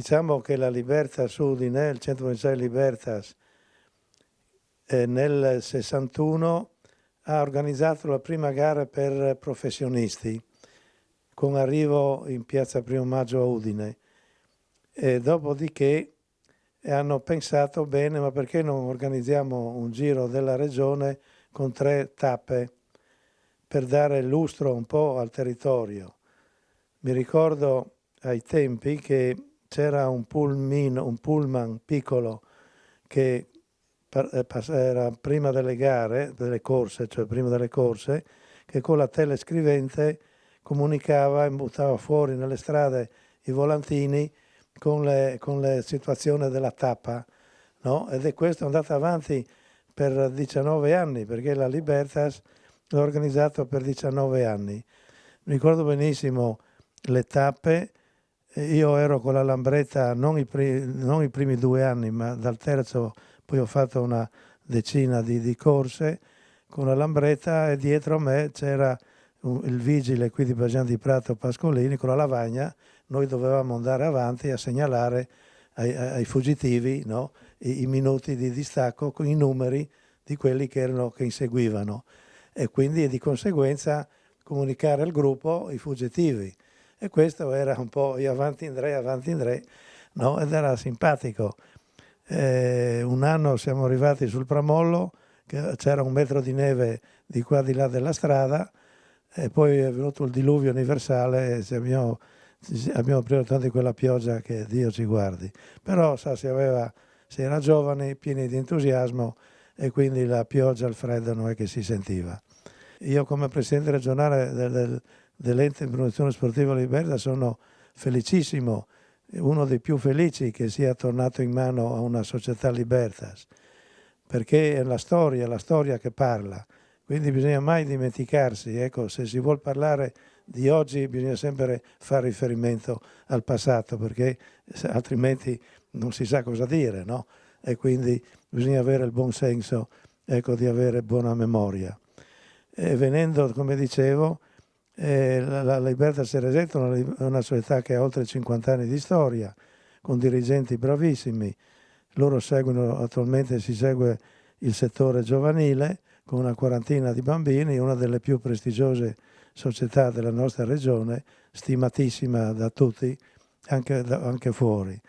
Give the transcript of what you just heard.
Diciamo che la Libertas Udine, il Centro Provinciale Libertas, nel 61 ha organizzato la prima gara per professionisti, con arrivo in piazza Primo Maggio a Udine. E dopodiché hanno pensato bene, ma perché non organizziamo un giro della regione con 3 tappe per dare lustro un po' al territorio. Mi ricordo ai tempi che c'era un pullman piccolo che era prima delle gare, delle corse, cioè prima delle corse, che con la telescrivente comunicava e buttava fuori nelle strade i volantini con le situazioni della tappa, no? Ed è questo andato avanti per 19 anni, perché la Libertas l'ha organizzato per 19 anni. Mi ricordo benissimo le tappe. Io ero con la Lambretta non i primi 2 anni, ma dal terzo poi ho fatto una decina di corse con la Lambretta, e dietro a me c'era il vigile qui di Baggian di Prato Pascolini con la lavagna. Noi dovevamo andare avanti a segnalare ai fuggitivi, no? I minuti di distacco con i numeri di quelli che inseguivano, e quindi di conseguenza comunicare al gruppo i fuggitivi. E questo era un po' avanti in tre, no? Ed era simpatico. Un anno siamo arrivati sul Pramollo, che c'era 1 metro di neve di qua di là della strada, e poi è venuto il diluvio universale e abbiamo preso tanto di quella pioggia che Dio ci guardi. Però si era giovani, pieni di entusiasmo, e quindi la pioggia, il freddo non è che si sentiva. Io come presidente regionale dell'ente di promozione sportiva Liberta sono felicissimo, uno dei più felici che sia tornato in mano a una società Libertas, perché è la storia che parla, quindi bisogna mai dimenticarsi. Ecco, se si vuol parlare di oggi bisogna sempre fare riferimento al passato, perché altrimenti non si sa cosa dire, no? E quindi bisogna avere il buon senso, ecco, di avere buona memoria. E venendo, come dicevo, la Libertas Ceresetto è una società che ha oltre 50 anni di storia, con dirigenti bravissimi. Loro attualmente si segue il settore giovanile con una 40ina di bambini, una delle più prestigiose società della nostra regione, stimatissima da tutti, anche fuori.